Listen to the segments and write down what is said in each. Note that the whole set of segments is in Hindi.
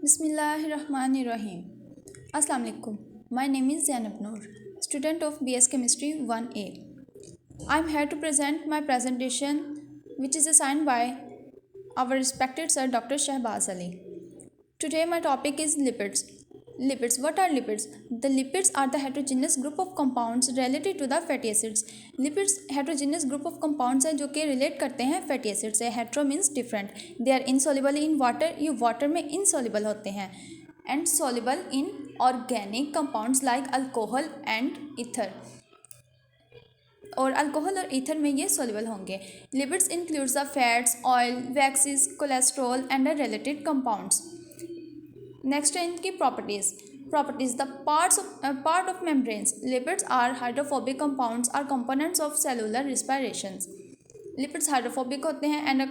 Bismillahirrahmanirrahim. Assalamu alaikum. My name is Zainab Noor, student of BS Chemistry 1A. I am here to present my presentation which is assigned by our respected sir Dr. Shahbaz Ali. Today my topic is lipids. Lipids. What are lipids? The lipids are the heterogeneous group of compounds related to the fatty acids. Lipids heterogeneous group of compounds हैं जो कि relate करते हैं fatty acids से. Hetero means different. They are insoluble in water. ये water में insoluble होते हैं. And soluble in organic compounds like alcohol and ether. और अल्कोहल और ईथर में ये सोल्यूबल होंगे. Lipids includes the fats, oil, waxes, cholesterol and the related compounds. Next है इनकी properties. The part of membranes. Lipids are hydrophobic compounds are components of cellular respirations. Lipids hydrophobic होते हैं एंड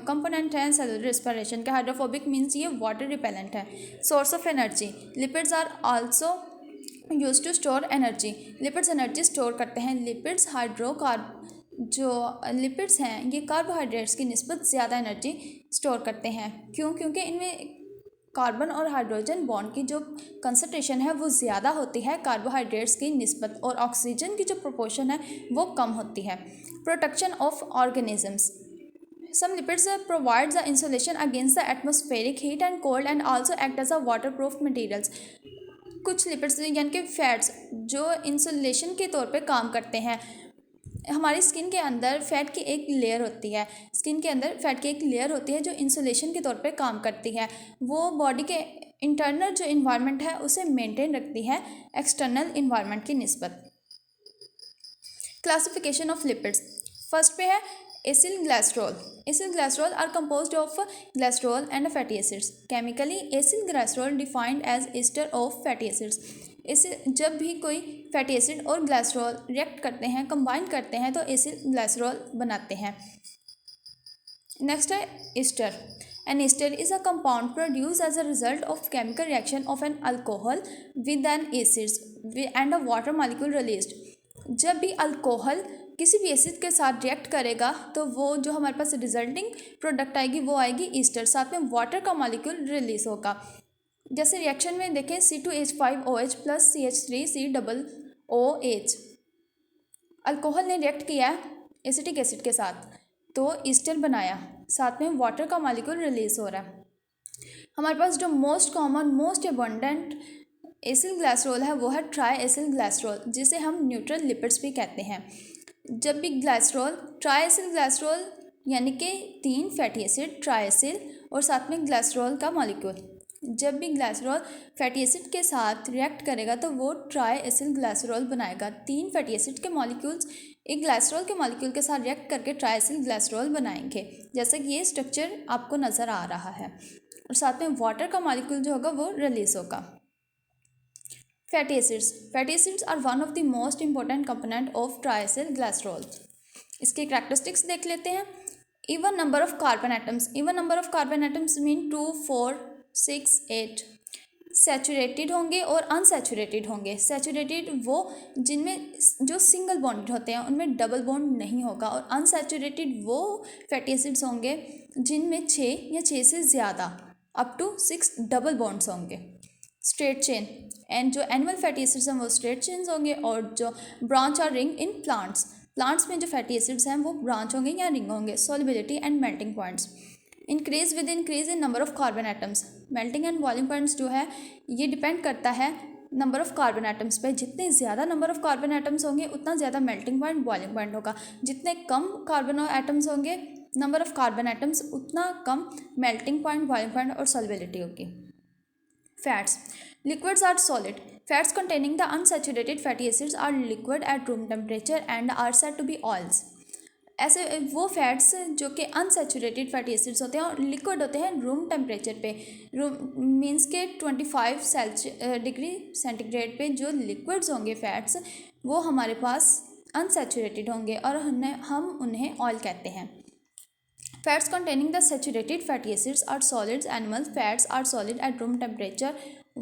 कंपोनेंट हैं सेलुलर रिस्पायरेशन के. हाइड्रोफोबिक मीन्स ये वाटर रिपेलेंट है. Source of energy. Lipids are also use to store energy. Lipids energy store करते हैं. लिपिड्स लिपिड्स हैं ये कार्बोहाइड्रेट्स की निस्बत ज़्यादा एनर्जी स्टोर करते हैं. क्यों? क्योंकि इनमें कार्बन और हाइड्रोजन बॉन्ड की जो कंसंट्रेशन है वो ज़्यादा होती है कार्बोहाइड्रेट्स की निस्बत, और ऑक्सीजन की जो प्रोपोर्शन है वो कम होती है. Protection of organisms. Some lipids provide the insulation against the atmospheric heat and cold and also act as a waterproof materials. कुछ लिपिड्स यानी कि फैट्स जो इंसुलेशन के तौर पे काम करते हैं. हमारी स्किन के अंदर फैट की एक लेयर होती है. स्किन के अंदर फैट की एक लेयर होती है जो इंसुलेशन के तौर पे काम करती है. वो बॉडी के इंटरनल जो इन्वायरमेंट है उसे मेंटेन रखती है एक्सटर्नल इन्वायरमेंट की निस्बत. Classification of lipids. फर्स्ट पे है acyl glycerol. Acyl glycerol are composed of glycerol and fatty acids. Chemically acyl glycerol defined as ester of fatty acids. इसे जब भी कोई फैटी एसिड और ग्लाइसरॉल रिएक्ट करते हैं, कंबाइन करते हैं, तो एसिल ग्लाइसरॉल बनाते हैं. नेक्स्ट है ester. An ester is a compound produce as a result of chemical reaction of an alcohol with an acids and a water molecule released. जब भी अल्कोहल किसी भी एसिड के साथ रिएक्ट करेगा तो वो जो हमारे पास रिजल्टिंग प्रोडक्ट आएगी वो आएगी ईस्टर, साथ में वाटर का मॉलिक्यूल रिलीज होगा. जैसे रिएक्शन में देखें C2H5OH प्लस CH3COOH. अल्कोहल ने रिएक्ट किया एसिटिक एसिड के साथ तो ईस्टर बनाया, साथ में वाटर का मॉलिक्यूल रिलीज हो रहा है. हमारे पास जो most common most abundant acyl glycerol है वो है ट्राई एसिल ग्लाइसरॉल, जिसे हम न्यूट्रल लिपिड्स भी कहते हैं. जब भी ट्राई एसिल ग्लाइसरॉल यानी कि 3 फैटी एसिड ट्राई एसिल और साथ में ग्लाइसरॉल का मॉलिक्यूल. जब भी ग्लाइसरॉल फैटी एसिड के साथ रिएक्ट करेगा तो वो ट्राई एसिल ग्लाइसरॉल बनाएगा. 3 फैटी एसिड के मॉलिक्यूल्स एक ग्लाइसरॉल के मॉलिक्यूल के साथ रिएक्ट करके ट्राई एसिल ग्लाइसरॉल बनाएंगे, जैसे कि ये स्ट्रक्चर आपको नज़र आ रहा है. और साथ में वाटर का मॉलिक्यूल जो होगा वो रिलीज होगा. Fatty acids. Fatty acids are one of the most important component of triacyl glycerol. इसके कैरेक्टरिस्टिक्स देख लेते हैं. Even number of carbon atoms. Even number of carbon atoms mean 2, 4, 6, 8. Saturated होंगे और अनसैचुरेटेड होंगे. सैचुरेटेड वो जिनमें जो सिंगल बॉन्डेड होते हैं उनमें डबल बॉन्ड नहीं होगा, और अनसैचुरेटेड वो फैटी एसिड्स होंगे जिनमें 6 या 6 से ज़्यादा अप टू 6 डबल बॉन्ड्स होंगे. Straight chain. एंड जो एनिमल फैटी एसिड्स हैं वो स्ट्रेट चेन्स होंगे, और जो ब्रांच और रिंग इन प्लांट्स में जो फैटी एसिड्स हैं वो ब्रांच होंगे या रिंग होंगे. Solubility and melting points. Increase in number of carbon atoms. Melting and boiling points जो है ये डिपेंड करता है नंबर ऑफ कार्बन एटम्स पे. जितने ज़्यादा नंबर ऑफ कार्बन एटम्स होंगे उतना ज़्यादा मेल्टिंग पॉइंट बॉइलिंग पॉइंट होगा. जितने कम कार्बन एटम्स होंगे नंबर ऑफ कार्बन एटम्स उतना कम मेल्टिंग पॉइंट बॉइलिंग पॉइंट और सॉल्युबिलिटी होगी. Fats. Liquids are solid. Fats containing the unsaturated fatty acids are liquid at room temperature and are said to be oils. ऐसे वो फैट्स जो कि अनसेचुरेटेड फैटी एसिड्स होते हैं और लिक्विड होते हैं रूम टेम्परेचर पे. रूम मीन्स के 25 डिग्री सेंटीग्रेड पे जो लिक्विड्स होंगे फैट्स वो हमारे पास अनसेचुरेटेड होंगे और हम उन्हें ऑयल कहते हैं. Fats containing the saturated fatty acids are solids. Animal fats are solid at room temperature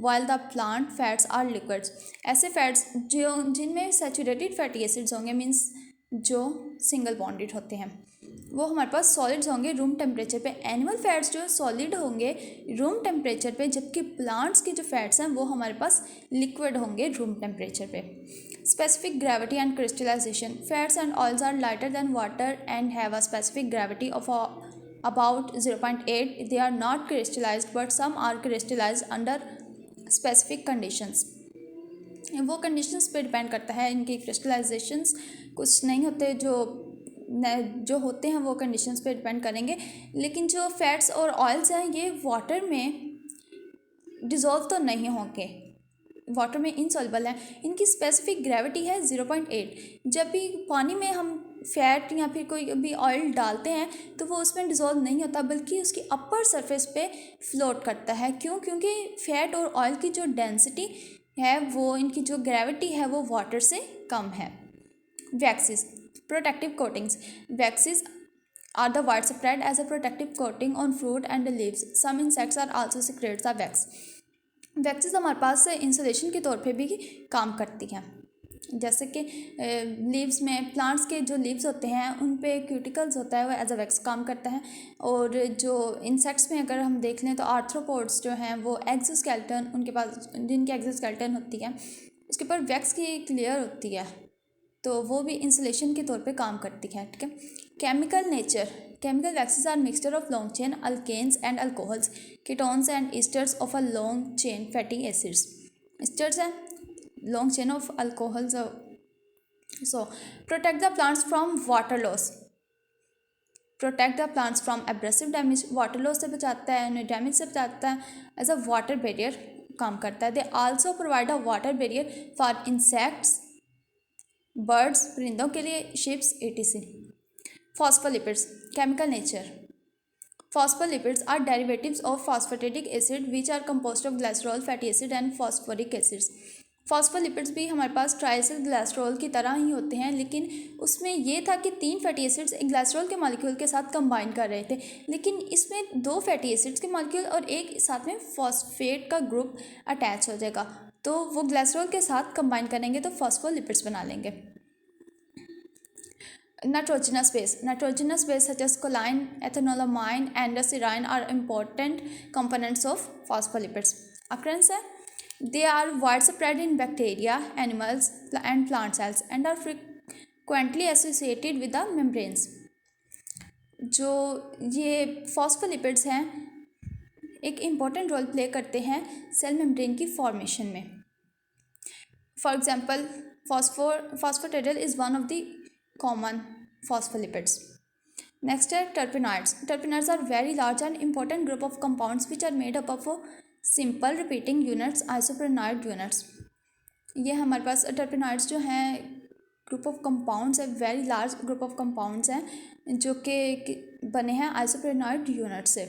while the plant fats are liquids. ऐसे फैट्स जिनमें सैचुरेटेड फैटी एसिड्स होंगे मीन्स जो सिंगल बॉन्डेड होते हैं वो हमारे पास सॉलिड्स होंगे रूम टेम्परेचर पे। एनिमल फैट्स जो सॉलिड होंगे रूम टेम्परेचर पे, जबकि प्लांट्स के जो फैट्स हैं वो हमारे पास लिक्विड होंगे रूम टेम्परेचर पे। Specific gravity and crystallization, fats and oils are lighter than water and have a specific gravity of about 0.8. They are not crystallized but some are crystallized under specific conditions. वो कंडीशंस पे डिपेंड करता है, इनकी क्रिस्टलाइजेशंस कुछ नहीं होते, जो होते हैं वो कंडीशंस पे डिपेंड करेंगे। लेकिन जो फैट्स और ऑयल्स हैं ये वाटर में डिज़ोल्व तो नहीं होंगे, वाटर में इनसॉल्युबल है। इनकी स्पेसिफिक ग्रेविटी है 0.8। जब भी पानी में हम फैट या फिर कोई भी ऑयल डालते हैं तो वो उसमें डिज़ोल्व नहीं होता, बल्कि उसकी अपर सरफेस पे फ्लोट करता है। क्यों? क्योंकि फैट और ऑयल की जो डेंसिटी है वो, इनकी जो ग्रेविटी है वो वाटर से कम है। Waxes, protective coatings, waxes are the widespread as a protective coating on fruit and leaves. Some insects are also secretes the wax. Waxes हमारे पास इंसुलेशन के तौर पे भी काम करती हैं। जैसे कि लीव्स में, प्लांट्स के जो लीव्स होते हैं उन पे क्यूटिकल्स होता है, वो एज अ वैक्स काम करता है। और जो इंसेक्ट्स में अगर हम देख लें तो आर्थ्रोपोड्स जो हैं वो एक्सोस्केलेटन, उनके पास जिनकी एक्सोस्केलेटन होती है उसके ऊपर वैक्स की एक लेयर होती है, तो वो भी इंसुलेशन के तौर पे काम करती है। ठीक है। Chemical nature, chemical waxes are mixture of long chain alkanes and alcohols, ketones and esters of a long chain fatty acids. Esters हैं long chain of alcohols. So protect the plants from water loss, protect the plants from abrasive damage, water loss से बचाता है, डैमेज से बचाता है, एज अ वाटर बैरियर काम करता है। They also provide a water barrier for insects, birds, परिंदों के लिए, ships, etc. Phospholipids, chemical nature, phospholipids are derivatives of phosphatidic acid which are composed of glycerol, fatty acid and phosphoric acids. Phospholipids भी हमारे पास ट्राइसिल ग्लिसरॉल की तरह ही होते हैं, लेकिन उसमें ये था कि 3 फैटी एसिड्स एक ग्लिसरॉल के मॉलिक्यूल के साथ कंबाइन कर रहे थे, लेकिन इसमें 2 फैटी एसिड्स के मॉलिक्यूल और एक साथ में फॉस्फेट का ग्रुप अटैच हो जाएगा, तो वो ग्लिसरॉल के साथ कंबाइन करेंगे तो फॉस्फोलिपिड्स बना लेंगे। Nitrogenous base, nitrogenous base such as choline, ethanolamine and serine are important components of phospholipids. Occurrence है, they are widespread in bacteria, animals and plant cells and are frequently associated with the membranes. जो ये फॉस्फोलिपिड्स हैं एक इम्पॉर्टेंट रोल प्ले करते हैं सेल मेम्ब्रेन की फॉर्मेशन में। For example phosphatidyl is one of the common phospholipids. Next है terpenoids. Terpenoids are very large and important group of compounds which are made up of simple repeating units, isoprenoid units. ये हमारे पास terpenoids जो हैं ग्रुप ऑफ कंपाउंड्स है, very large group of compounds हैं जो कि बने हैं आइसोप्रेनॉइड यूनिट से।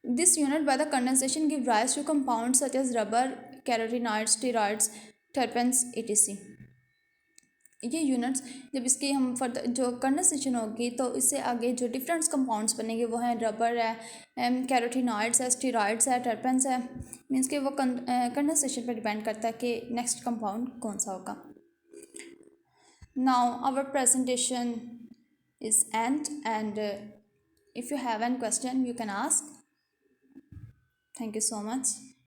This unit by the condensation give rise to compounds such as rubber, carotenoids, steroids, terpenes, etc. ये यूनिट्स जब इसकी हम फर्दर जो कंडेंसेशन होगी तो इससे आगे जो डिफरेंट कंपाउंड्स बनेंगे वो हैं रबर है, कैरोटीनॉइड्स है, स्टेरॉइड्स है, टर्पेंस है। मीन्स कि वो कंडेंसेशन पर डिपेंड करता है कि नेक्स्ट कंपाउंड कौन सा होगा। Now our presentation is end and if you have an question you can ask. Thank you so much.